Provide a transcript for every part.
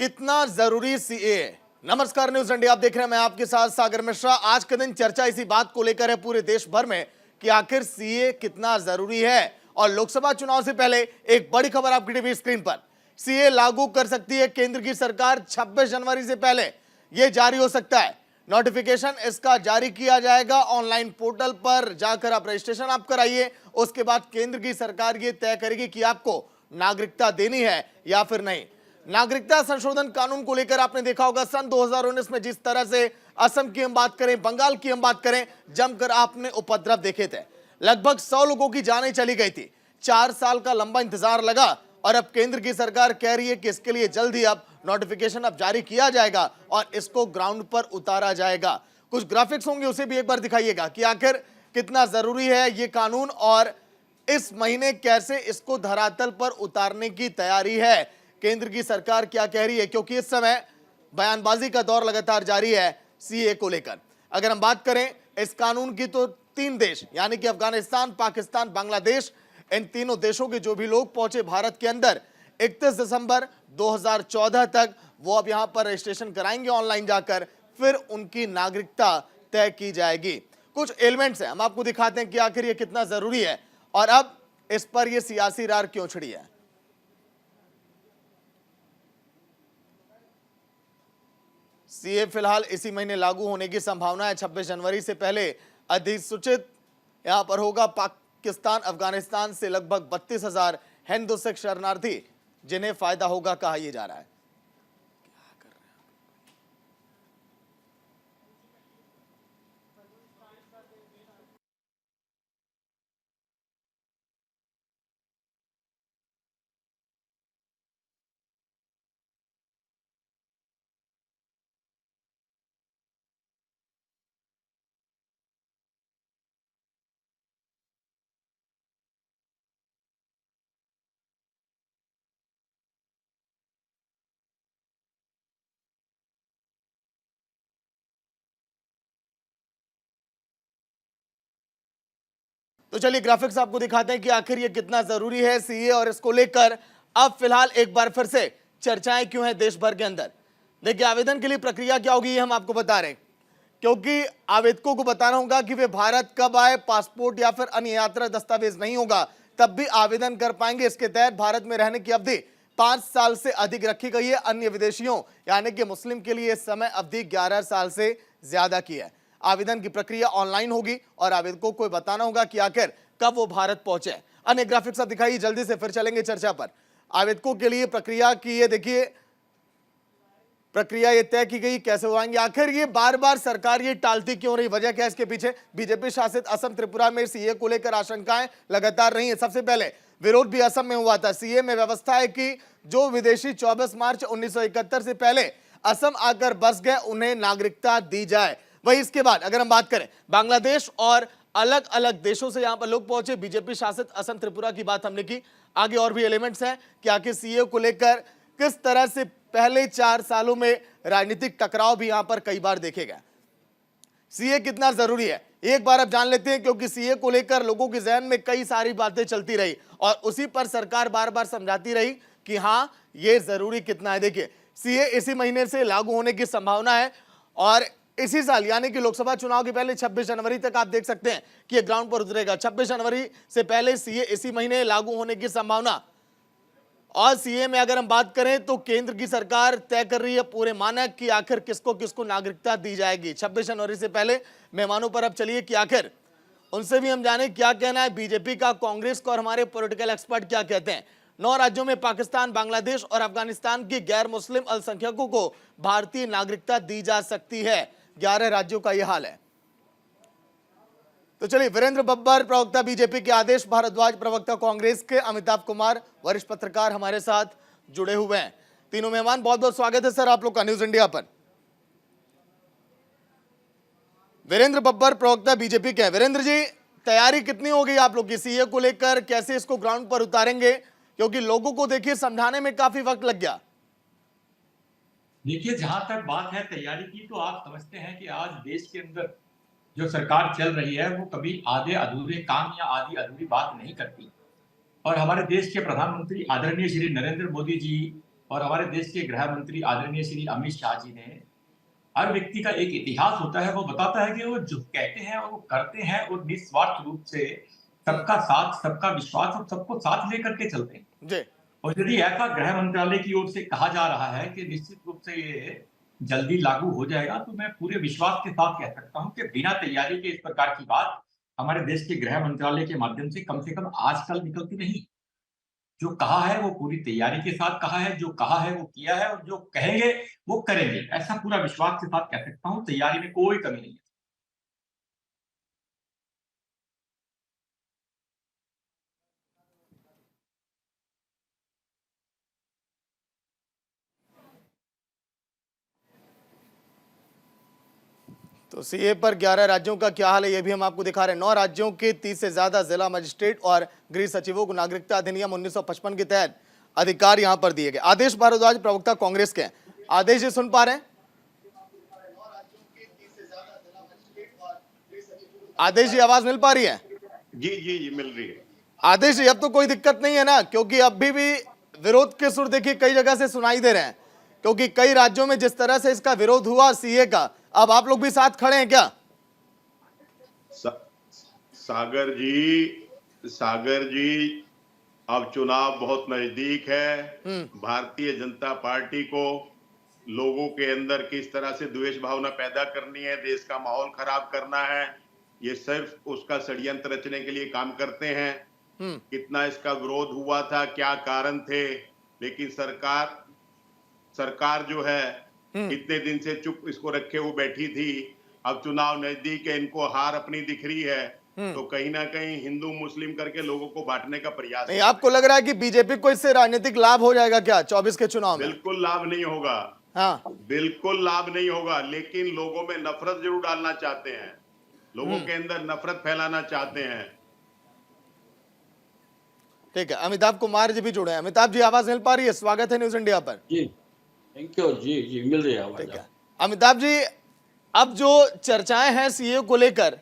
कितना जरूरी सीए। नमस्कार, न्यूज इंडिया आप देख रहे हैं, मैं आपके साथ सागर मिश्रा। आज के दिन चर्चा इसी बात को लेकर है पूरे देश भर में कि आखिर सीए कितना जरूरी है। और लोकसभा चुनाव से पहले एक बड़ी खबर आपकी टीवी स्क्रीन पर, सीए लागू कर सकती है केंद्र की सरकार 26 जनवरी से पहले। यह जारी हो सकता है, नोटिफिकेशन इसका जारी किया जाएगा। ऑनलाइन पोर्टल पर जाकर आप रजिस्ट्रेशन आप कराइए। उसके बाद केंद्र की सरकार ये तय करेगी कि आपको नागरिकता देनी है या फिर नहीं। नागरिकता संशोधन कानून को लेकर आपने देखा होगा सन 2019 में जिस तरह से असम की हम बात करें, बंगाल की हम बात करें, जमकर आपने उपद्रव देखे थे। लगभग 100 लोगों की जानें चली गई थी। 4 साल का लंबा इंतजार लगा और अब केंद्र की सरकार कह रही है कि इसके लिए जल्द ही अब नोटिफिकेशन अब जारी किया जाएगा और इसको ग्राउंड पर उतारा जाएगा। कुछ ग्राफिक्स होंगे, उसे भी एक बार दिखाइएगा कि आखिर कितना जरूरी है ये कानून और इस महीने कैसे इसको धरातल पर उतारने की तैयारी है। केंद्र की सरकार क्या कह रही है, क्योंकि इस समय बयानबाजी का दौर लगातार जारी है सीए को लेकर। अगर हम बात करें इस कानून की तो 3 देश यानी कि अफगानिस्तान, पाकिस्तान, बांग्लादेश, इन तीनों देशों के जो भी लोग पहुंचे भारत के अंदर 31 दिसंबर 2014 तक, वो अब यहां पर रजिस्ट्रेशन कराएंगे ऑनलाइन जाकर, फिर उनकी नागरिकता तय की जाएगी। कुछ एलिमेंट्स हैं, हम आपको दिखाते हैं कि आखिर ये कितना जरूरी है और अब इस पर यह सियासी रार क्यों छिड़ी है। सीए फिलहाल इसी महीने लागू होने की संभावना है। 26 जनवरी से पहले अधिसूचित यहां पर होगा। पाकिस्तान, अफगानिस्तान से लगभग 32,000 हिंदू सिख शरणार्थी जिन्हें फायदा होगा कहा यह जा रहा है। तो चलिए ग्राफिक्स आपको दिखाते हैं कि आखिर ये कितना जरूरी है सीए और इसको लेकर अब फिलहाल एक बार फिर से चर्चाएं क्यों हैं देश भर के अंदर। देखिए, आवेदन के लिए प्रक्रिया क्या होगी ये हम आपको बता रहे हैं, क्योंकि आवेदकों को बताना होगा कि वे भारत कब आए, पासपोर्ट या फिर अन्य यात्रा दस्तावेज नहीं होगा तब भी आवेदन कर पाएंगे। इसके तहत भारत में रहने की अवधि 5 साल से अधिक रखी गई है। अन्य विदेशियों यानी कि मुस्लिम के लिए समय अवधि 11 साल से ज्यादा की है। आवेदन की प्रक्रिया ऑनलाइन होगी और आवेदकों को बताना होगा कि आखिर कब वो भारत पहुंचे। अन्य ग्राफिक्स अब दिखाइए, जल्दी से फिर चलेंगे चर्चा पर। आवेदकों के लिए प्रक्रिया की ये देखिए, प्रक्रिया ये तय की गई कैसे हो आएंगे। आखिर ये बार बार सरकार ये टालती क्यों रही, वजह क्या है इसके पीछे। बीजेपी शासित असम, त्रिपुरा में सीए को लेकर आशंकाएं लगातार रही है। सबसे पहले विरोध भी असम में हुआ था। सीए में व्यवस्था है कि जो विदेशी 24 मार्च 1971 से पहले असम आकर बस गए उन्हें नागरिकता दी जाए। वही इसके बाद अगर हम बात करें बांग्लादेश और अलग अलग देशों से यहां पर लोग पहुंचे। बीजेपी शासित असम, त्रिपुरा की बात हमने की। आगे और भी एलिमेंट्स हैं कि आखिर सीए को लेकर किस तरह से पहले 4 सालों में राजनीतिक टकराव भी यहां पर कई बार देखे गए। सीए कितना जरूरी है एक बार अब जान लेते हैं, क्योंकि सीए को लेकर लोगों के जहन में कई सारी बातें चलती रही और उसी पर सरकार बार बार समझाती रही कि हां ये जरूरी कितना है। देखिए, सीए इसी महीने से लागू होने की संभावना है और इसी साल यानी कि लोकसभा चुनाव के पहले 26 जनवरी तक आप देख सकते हैं कि ये ग्राउंड पर उतरेगा। 26 जनवरी से पहले सीए इसी महीने लागू होने की संभावना। और सीए में अगर हम बात करें तो केंद्र की सरकार तय कर रही है पूरे मानक कि आखिर किसको किसको नागरिकता दी जाएगी 26 जनवरी से पहले। मेहमानों पर अब चलिए कि आखिर उनसे भी हम जाने क्या कहना है बीजेपी का, कांग्रेस का और हमारे पॉलिटिकल एक्सपर्ट क्या कहते हैं। 9 राज्यों में पाकिस्तान, बांग्लादेश और अफगानिस्तान की गैर मुस्लिम अल्पसंख्यकों को भारतीय नागरिकता दी जा सकती है। 11 राज्यों का यह हाल है। तो चलिए, वीरेंद्र बब्बर प्रवक्ता बीजेपी के, आदेश भारद्वाज प्रवक्ता कांग्रेस के, अमिताभ कुमार वरिष्ठ पत्रकार हमारे साथ जुड़े हुए हैं। तीनों मेहमान, बहुत बहुत स्वागत है सर आप लोग का न्यूज इंडिया पर। वीरेंद्र बब्बर प्रवक्ता बीजेपी के, वीरेंद्र जी तैयारी कितनी हो गई आप लोग की सीए को लेकर, कैसे इसको ग्राउंड पर उतारेंगे, क्योंकि लोगों को देखिए समझाने में काफी वक्त लग गया। देखिए, जहां तक बात है तैयारी की, तो आप समझते हैं कि आज देश के अंदर जो सरकार चल रही है वो कभी आधे अधूरे काम या आधी अधूरी बात नहीं करती। और हमारे देश के प्रधानमंत्री आदरणीय श्री नरेंद्र मोदी जी और हमारे देश के गृह मंत्री आदरणीय श्री अमित शाह जी ने, हर व्यक्ति का एक इतिहास होता है, वो बताता है कि वो जो कहते हैं और वो करते हैं और निस्वार्थ रूप से सबका साथ, सबका विश्वास और सबको साथ लेकर के चलते हैं। जी। और यदि ऐसा गृह मंत्रालय की ओर से कहा जा रहा है कि निश्चित रूप से ये जल्दी लागू हो जाएगा, तो मैं पूरे विश्वास के साथ कह सकता हूं कि बिना तैयारी के इस प्रकार की बात हमारे देश के गृह मंत्रालय के माध्यम से कम आजकल निकलती नहीं। जो कहा है वो पूरी तैयारी के साथ कहा है, जो कहा है वो किया है और जो कहेंगे वो करेंगे। ऐसा पूरा विश्वास के साथ कह सकता हूँ, तैयारी में कोई कमी नहीं है। तो सीए पर 11 राज्यों का क्या हाल है, ये भी हम आपको दिखा रहे हैं। 9 राज्यों के 30 से ज्यादा जिला मजिस्ट्रेट और गृह सचिवों को नागरिकता अधिनियम 1955 के तहत अधिकार यहां पर दिए गए। आदेश भारद्वाज प्रवक्ता कांग्रेस के हैं। आदेश जी सुन पा रहे हैं? आदेश जी आवाज मिल पा रही है? जी जी जी मिल रही है। आदेश जी अब तो कोई दिक्कत नहीं है ना, क्योंकि अभी भी विरोध के सुर देखिए कई जगह से सुनाई दे रहे हैं, क्योंकि कई राज्यों में जिस तरह से इसका विरोध हुआ सीए का, अब आप लोग भी साथ खड़े हैं क्या? सागर जी अब चुनाव बहुत नजदीक है। भारतीय जनता पार्टी को लोगों के अंदर किस तरह से द्वेष भावना पैदा करनी है, देश का माहौल खराब करना है, ये सिर्फ उसका षड्यंत्र रचने के लिए काम करते हैं। कितना इसका विरोध हुआ था, क्या कारण थे, लेकिन सरकार जो है इतने दिन से चुप इसको रखे हुए बैठी थी। अब चुनाव नजदीक है, इनको हार अपनी दिख रही है, तो कहीं ना कहीं हिंदू मुस्लिम करके लोगों को बांटने का प्रयास नहीं, आपको लग रहा है कि बीजेपी को इससे राजनीतिक लाभ हो जाएगा क्या 24 के चुनाव में? बिल्कुल लाभ नहीं होगा। हाँ, बिल्कुल लाभ नहीं होगा, लेकिन लोगों में नफरत जरूर डालना चाहते हैं, लोगों के अंदर नफरत फैलाना चाहते हैं। ठीक है। अमिताभ कुमार जी भी जुड़े हैं। अमिताभ जी आवाज मिल पा रही है? स्वागत है न्यूज इंडिया पर। जी थैंक यू। जी जी मिल रही है आवाज। ठीक है अमिताभ जी, अब जो चर्चाएं हैं सीए को लेकर,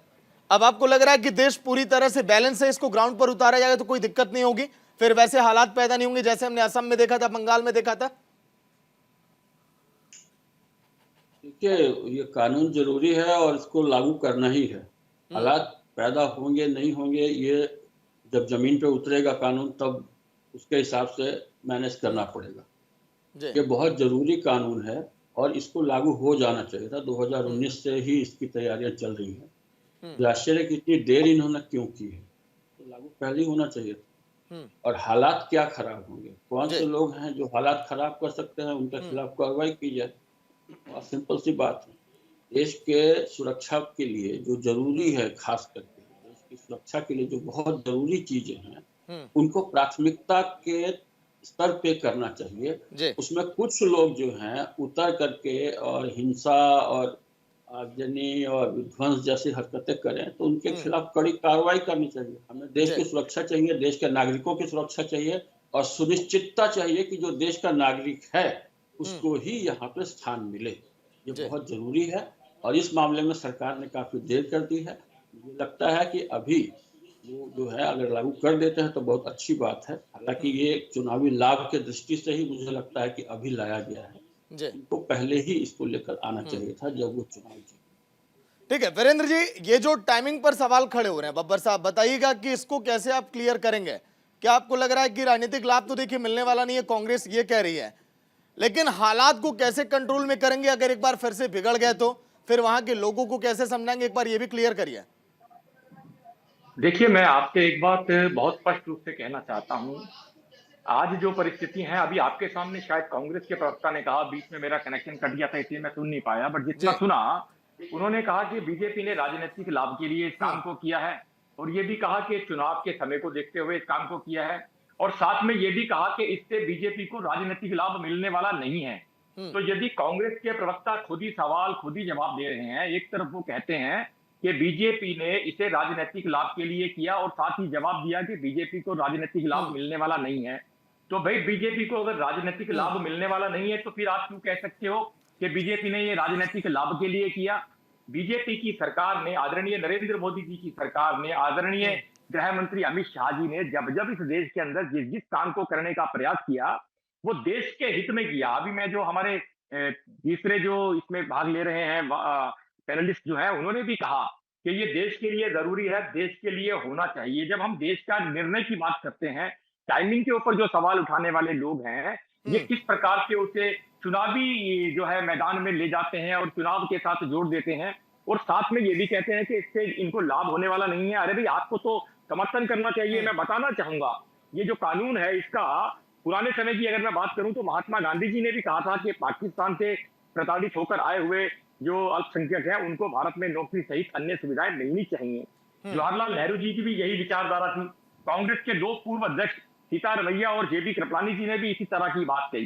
अब आपको लग रहा है कि देश पूरी तरह से बैलेंस है, इसको ग्राउंड पर उतारा जाएगा तो कोई दिक्कत नहीं होगी, फिर वैसे हालात पैदा नहीं होंगे जैसे हमने असम में देखा था, बंगाल में देखा था? देखिए ये कानून जरूरी है और इसको लागू करना ही है। हालात पैदा होंगे नहीं होंगे, ये जब जमीन पे उतरेगा कानून तब उसके हिसाब से मैनेज करना पड़ेगा। ये बहुत जरूरी कानून है और इसको लागू हो जाना चाहिए था। 2019 से ही इसकी तैयारियां चल रही हैं। आश्चर्य की इतनी देर इन्होंने क्यों की है, तो लागू पहले ही होना चाहिए था। और हालात क्या खराब होंगे, कौन से लोग हैं जो हालात खराब कर सकते हैं, उनके खिलाफ कार्रवाई की जाए। बहुत सिंपल सी बात है। देश के सुरक्षा के लिए जो जरूरी है, खास करके देश की सुरक्षा के लिए जो बहुत जरूरी चीजें हैं, उनको प्राथमिकता के स्तर पे करना चाहिए। उसमें कुछ लोग जो हैं उतर करके और हिंसा और आगजनी और विध्वंस जैसी हरकतें करें तो उनके खिलाफ कड़ी कार्रवाई करनी चाहिए। हमें देश की सुरक्षा चाहिए, देश के नागरिकों की सुरक्षा चाहिए और सुनिश्चितता चाहिए कि जो देश का नागरिक है उसको ही यहाँ पे स्थान मिले। ये बहुत जरूरी है और इस मामले में सरकार ने काफी देर कर दी है। मुझे लगता है कि अभी वो जो है अगर लागू कर देते हैं तो बहुत अच्छी बात है। हालांकि ये चुनावी लाभ के दृष्टि से ही मुझे लगता है कि अभी लाया गया है, इनको पहले ही इसको लेकर आना चाहिए था जब वो चुनाव जीते। ठीक है वीरेंद्र जी, ये जो टाइमिंग पर सवाल खड़े हो रहे हैं, बब्बर साहब बताइएगा कि इसको कैसे आप क्लियर करेंगे? क्या आपको लग रहा है कि राजनीतिक लाभ तो देखिए मिलने वाला नहीं है, कांग्रेस ये कह रही है, लेकिन हालात को कैसे कंट्रोल में करेंगे? अगर एक बार फिर से बिगड़ गए तो फिर वहां के लोगों को कैसे समझाएंगे? एक बार ये भी क्लियर करिए। देखिए, मैं आपसे एक बात बहुत स्पष्ट रूप से कहना चाहता हूं। आज जो परिस्थिति है, अभी आपके सामने शायद कांग्रेस के प्रवक्ता ने कहा, बीच में मेरा कनेक्शन कट गया था इसलिए मैं सुन नहीं पाया, बट जितना सुना उन्होंने कहा कि बीजेपी ने राजनीतिक लाभ के लिए इस काम को किया है और ये भी कहा कि चुनाव के समय को देखते हुए इस काम को किया है और साथ में ये भी कहा कि इससे बीजेपी को राजनीतिक लाभ मिलने वाला नहीं है। तो यदि कांग्रेस के प्रवक्ता खुद ही सवाल खुद ही जवाब दे रहे हैं, एक तरफ वो कहते हैं कि बीजेपी ने इसे राजनीतिक लाभ के लिए किया और साथ ही जवाब दिया कि बीजेपी को राजनीतिक लाभ मिलने वाला नहीं है, तो भाई बीजेपी को अगर राजनीतिक लाभ मिलने वाला नहीं है तो फिर आप क्यों कह सकते हो कि बीजेपी ने ये राजनीतिक लाभ के लिए किया? बीजेपी की सरकार ने, आदरणीय नरेंद्र मोदी जी की सरकार ने, आदरणीय गृह मंत्री अमित शाह जी ने जब जब इस देश के अंदर जिस जिस काम को करने का प्रयास किया, वो देश के हित में किया। अभी मैं जो हमारे तीसरे जो इसमें भाग ले रहे हैं पैनलिस्ट जो है, उन्होंने भी कहा कि ये देश के लिए जरूरी है, देश के लिए होना चाहिए। जब हम देश का निर्णय की बात करते हैं, टाइमिंग के ऊपर जो सवाल उठाने वाले लोग हैं, ये किस प्रकार से उसे चुनावी जो है मैदान में ले जाते हैं और चुनाव के साथ जोड़ देते हैं, और साथ में ये भी कहते हैं कि इससे इनको लाभ होने वाला नहीं है। अरे भाई, आपको तो समर्थन करना चाहिए। मैं बताना चाहूंगा, ये जो कानून है इसका पुराने समय की अगर मैं बात करूं तो महात्मा गांधी जी ने भी कहा था कि पाकिस्तान से प्रताड़ित होकर आए हुए जो अल्पसंख्यक हैं उनको भारत में नौकरी सहित अन्य सुविधाएं मिलनी चाहिए। जवाहरलाल नेहरू जी की भी यही विचारधारा थी। कांग्रेस के दो पूर्व अध्यक्ष सीतारमैया और जेबी कृपलानी जी ने भी इसी तरह की बात कही।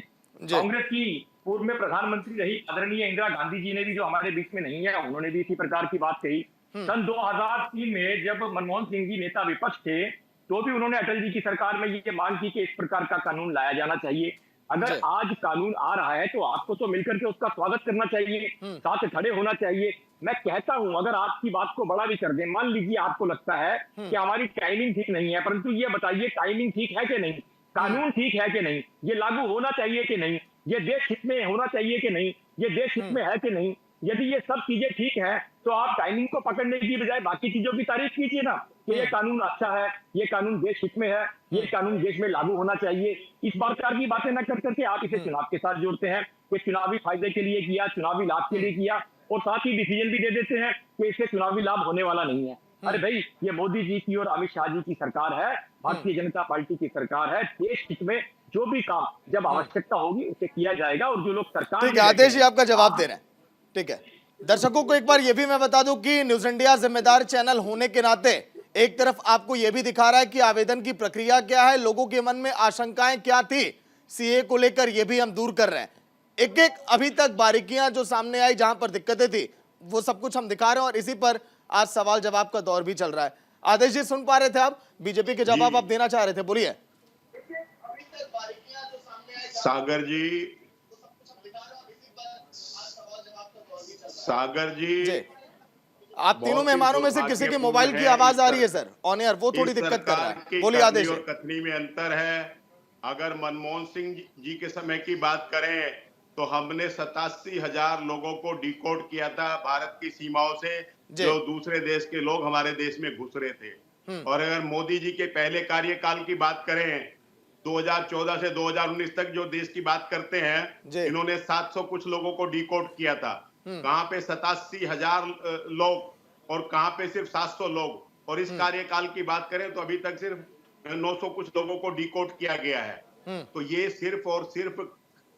कांग्रेस की पूर्व में प्रधानमंत्री रही आदरणीय इंदिरा गांधी जी ने भी, जो हमारे बीच में नहीं है, उन्होंने भी इसी प्रकार की बात कही। सन 2003 में जब मनमोहन सिंह जी नेता विपक्ष थे, तो भी उन्होंने अटल जी की सरकार में ये मांग की कि इस प्रकार का कानून लाया जाना चाहिए। अगर आज कानून आ रहा है तो आपको तो मिलकर के उसका स्वागत करना चाहिए, साथ खड़े होना चाहिए। मैं कहता हूं, अगर आपकी बात को बड़ा भी कर दें, मान लीजिए आपको लगता है कि हमारी टाइमिंग ठीक नहीं है, परंतु ये बताइए टाइमिंग ठीक है कि नहीं, कानून ठीक है कि नहीं, ये लागू होना चाहिए कि नहीं, ये देश हित में होना चाहिए कि नहीं, ये देश हित में है कि नहीं। यदि ये सब चीजें ठीक है तो आप टाइमिंग को पकड़ने की बजाय बाकी चीजों की तारीफ कीजिए ना, कि ये कानून अच्छा है, ये कानून देश हित में है, ये कानून देश में लागू होना चाहिए। इस प्रकार की बातें न कर करके आप इसे चुनाव के साथ जोड़ते हैं कि चुनावी फायदे के लिए किया, चुनावी लाभ के लिए किया, और साथ ही डिसीजन भी दे देते हैं कि इससे चुनावी लाभ होने वाला नहीं है। अरे भाई, ये मोदी जी की और अमित शाह जी की सरकार है, भारतीय जनता पार्टी की सरकार है। देश हित में जो भी काम जब आवश्यकता होगी उसे किया जाएगा। और जो लोग सरकार, ठीक है आदेश जी, आपका जवाब दे रहे हैं। ठीक है, दर्शकों को एक बार यह भी मैं बता दूं कि न्यूज इंडिया जिम्मेदार चैनल होने के नाते एक तरफ आपको यह भी दिखा रहा है कि आवेदन की प्रक्रिया क्या है, लोगों के मन में आशंकाएं क्या थी सीए को लेकर, यह भी हम दूर कर रहे हैं। एक एक अभी तक बारीकियां जो सामने आई, जहां पर दिक्कतें थी, वो सब कुछ हम दिखा रहे हैं, और इसी पर आज सवाल जवाब का दौर भी चल रहा है। आदेश जी, सुन पा रहे थे आप? बीजेपी के जवाब आप देना चाह रहे थे, बोलिए। सागर जी, आप तीनों मेहमानों में से किसी के मोबाइल की आवाज आ रही है सर ऑन एयर, वो थोड़ी दिक्कत कर रहा है। बोलिए आदेश। और कथनी में अंतर है। अगर मनमोहन सिंह जी के समय की बात करें तो हमने 87,000 लोगों को डिकोड किया था भारत की सीमाओं से, जो दूसरे देश के लोग हमारे देश में घुस रहे थे। और अगर मोदी जी के पहले कार्यकाल की बात करें, 2014 से 2019 तक जो देश की बात करते हैं, इन्होंने 700 कुछ लोगों को डिकोड किया था। कहां पे 87,000 लोग और कहां पे सिर्फ 700 लोग। और इस कार्यकाल की बात करें तो अभी तक सिर्फ 900 कुछ लोगों को डिकोड किया गया है। तो ये सिर्फ और सिर्फ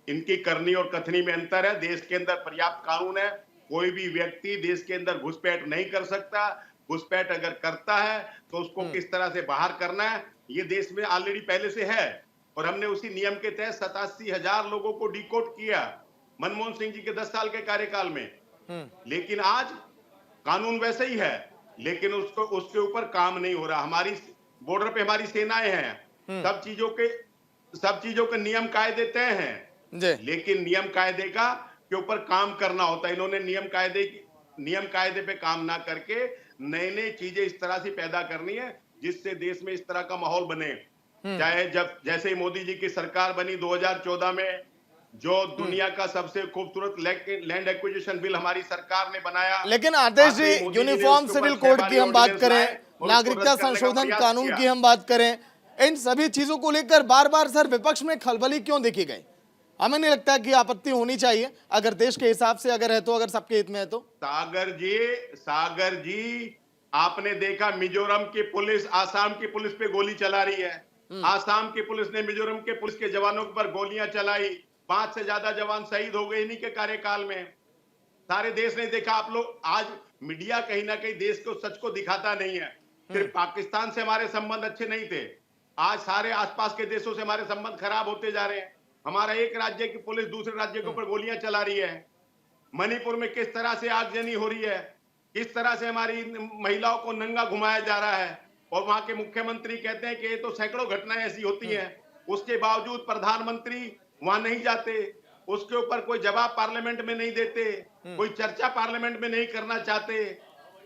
इनकी करनी और कथनी में अंतर है। देश के अंदर पर्याप्त कानून है, कोई भी व्यक्ति देश के अंदर घुसपैठ नहीं कर सकता। घुसपैठ अगर करता है तो उसको किस तरह से बाहर करना है, ये देश में ऑलरेडी पहले से है। और हमने उसी नियम के तहत 87,000 लोगों को डिकोड किया मनमोहन सिंह जी के 10 साल के कार्यकाल में। लेकिन आज कानून वैसे ही है, लेकिन उसके ऊपर काम नहीं हो रहा। हमारी बॉर्डर पे हमारी सेनाएं हैं, सब चीजों के नियम कायदे तय हैं, लेकिन नियम कायदे का के ऊपर काम करना होता है। इन्होंने नियम कायदे पे काम ना करके नई नई चीजें इस तरह से पैदा करनी है जिससे देश में इस तरह का माहौल बने। चाहे जैसे ही मोदी जी की सरकार बनी 2014 में, जो दुनिया का सबसे खूबसूरत लैंड एक्विजिशन बिल हमारी सरकार ने बनाया। लेकिन आदेश जी, यूनिफॉर्म सिविल कोड की हम बात करें, नागरिकता संशोधन कानून की हम बात करें, इन सभी चीजों को लेकर बार बार सर विपक्ष में खलबली क्यों देखी गई? हमें नहीं लगता कि आपत्ति होनी चाहिए, अगर देश के हिसाब से अगर है तो, अगर सबके हित में है तो। सागर जी, आपने देखा मिजोरम की पुलिस आसाम की पुलिस पे गोली चला रही है। आसाम की पुलिस ने मिजोरम के पुलिस के जवानों पर गोलियां चलाई, 5 से ज्यादा जवान शहीद हो गए इन्हीं के कार्यकाल में। सारे देश ने देखा। आप लोग आज मीडिया कहीं ना कहीं देश को सच को दिखाता नहीं है। सिर्फ पाकिस्तान से हमारे संबंध अच्छे नहीं थे, आज सारे आसपास के देशों से हमारे संबंध खराब होते जा रहे हैं। हमारा एक राज्य की पुलिस दूसरे राज्य के ऊपर गोलियां चला रही है। मणिपुर में किस तरह से आगजनी हो रही है, किस तरह से हमारी महिलाओं को नंगा घुमाया जा रहा है। और वहां के मुख्यमंत्री कहते हैं कि ये तो सैकड़ों घटनाएं ऐसी होती हैं, उसके बावजूद प्रधानमंत्री वहां नहीं जाते, उसके ऊपर कोई जवाब पार्लियामेंट में नहीं देते, कोई चर्चा पार्लियामेंट में नहीं करना चाहते,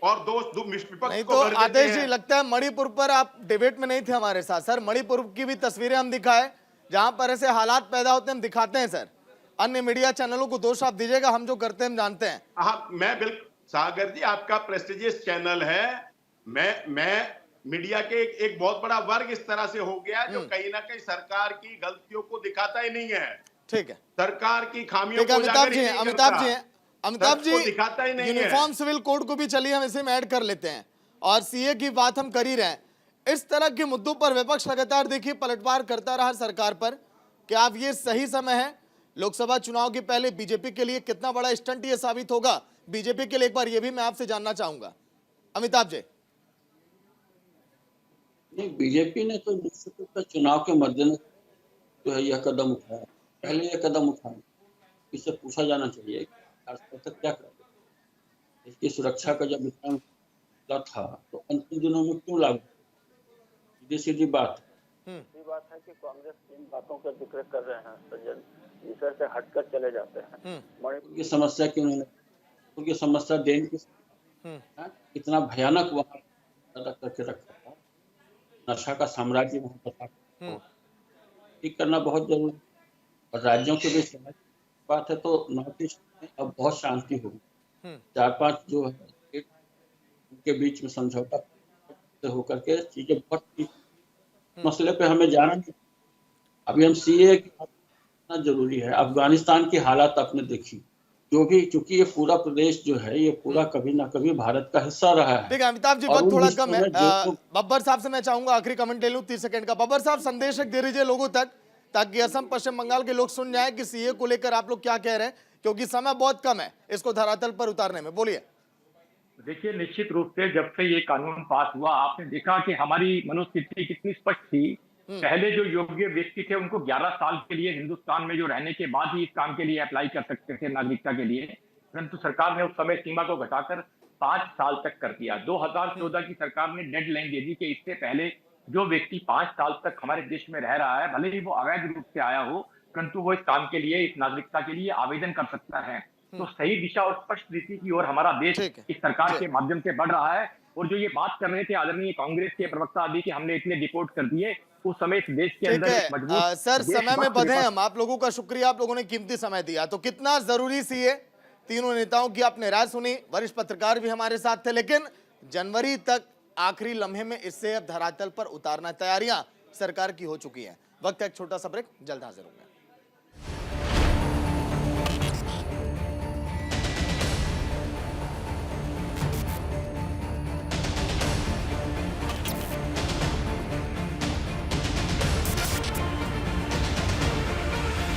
और विपक्ष नहीं को तो भर देते आदेश जी, हैं। लगता है मणिपुर पर आप डिबेट में नहीं थे हमारे साथ। सर, मणिपुर की भी तस्वीरें हम दिखाए, जहां पर ऐसे हालात पैदा होते हैं हम दिखाते हैं सर। अन्य मीडिया चैनलों को दोष आप दीजिएगा, हम जो करते हैं हम जानते हैं। हाँ, मैं बिल्कुल, सागर जी आपका प्रेस्टिजियस चैनल है। मैं मीडिया के एक बहुत बड़ा वर्ग इस तरह से हो गया जो कहीं ना कहीं सरकार की गलतियों को दिखाता ही नहीं है, ठीक है, सरकार की खामियों ठीक है। को उजागर ही नहीं अमिताभ करता, जी हैं, अमिताभ सच जी, को दिखाता ही नहीं है। यूनिफॉर्म सिविल कोड को भी चलिए हम इसे में ऐड कर लेते हैं, और सीए की बात हम कर ही रहे हैं। इस तरह के मुद्दों पर विपक्ष लगातार देखिए पलटवार करता रहा सरकार पर। क्या अब ये सही समय है लोकसभा चुनाव के पहले बीजेपी के लिए? कितना बड़ा स्टंट ये साबित होगा बीजेपी के लिए, एक बार ये भी मैं आपसे जानना चाहूंगा अमिताभ जी। नहीं, बीजेपी ने तो निश्चित रूप से चुनाव के मद्देनजर जो है यह कदम उठाया। पहले यह कदम उठाया, इससे पूछा जाना चाहिए कि खासकर क्या कर रहे हैं। इसकी सुरक्षा का जब इतना मुद्दा था तो अंतिम दिनों में क्यों लागू? सीधी सीधी बात है। ये बात है कि कांग्रेस इन बातों का जिक्र कर रहे हैं, सज्जन विषय से हटकर चले जाते हैं। मणिपुर की समस्या की उन्होंने उनकी समस्या देने की इतना भयानक वहां पैदा करके रखा था, नशा का साम्राज्य वहां पर था, ठीक करना बहुत जरूरी है। और राज्यों के बीच बात है तो नॉर्थ ईस्ट में अब बहुत शांति होगी। 4-5 जो है उनके बीच में समझौता होकर के चीजें बहुत ठीक। मसले पे हमें जाना नहीं। अभी हम सीए की बात करना जरूरी है। अफगानिस्तान की हालात आपने देखी, जो भी, चूंकि ये पूरा प्रदेश जो है ये पूरा कभी ना कभी भारत का हिस्सा रहा है। ठीक है अमिताभ जी, वक्त थोड़ा कम है। बब्बर साहब से मैं चाहूंगा आखिरी कमेंट ले लूं 30 सेकंड का। बब्बर साहब, संदेश एक दे दीजिए लोगों तक, ताकि असम पश्चिम बंगाल के लोग सुन जाएं कि सीए को लेकर आप लोग क्या कह रहे हैं, क्योंकि समय बहुत कम है इसको धरातल पर उतारने में। बोलिए। देखिए, निश्चित रूप से जब से ये कानून पास हुआ आपने देखा कि हमारी मनोस्थिति कितनी स्पष्ट थी। पहले जो योग्य व्यक्ति थे उनको 11 साल के लिए हिंदुस्तान में जो रहने के बाद ही इस काम के लिए अप्लाई कर सकते थे नागरिकता के लिए, परंतु सरकार ने उस समय सीमा को घटाकर 5 साल तक कर दिया। 2014 की सरकार ने डेडलाइन दे दी कि इससे पहले जो व्यक्ति 5 साल तक हमारे देश में रह रहा है, भले ही वो अवैध रूप से आया हो, परंतु वो इस काम के लिए, इस नागरिकता के लिए आवेदन कर सकता है। तो सही दिशा और स्पष्ट नीति की ओर हमारा देश इस सरकार के माध्यम से बढ़ रहा है। और जो ये बात कर रहे थे आदरणीय कांग्रेस के प्रवक्ता आदि कि हमने इतने डिपोर्ट कर दिए, उस समय इस देश के अंदर एक मजबूत सर समय में बंधे हम। आप लोगों का शुक्रिया, आप लोगों ने कीमती समय दिया। तो कितना जरूरी सीए, तीनों नेताओं की आपने राय सुनी, वरिष्ठ पत्रकार भी हमारे साथ थे, लेकिन जनवरी तक आखिरी लम्हे में इससे अब धरातल पर उतारना तैयारियां सरकार की हो चुकी हैं। वक्त एक छोटा सा ब्रेक, जल्द हाजिर होंगे।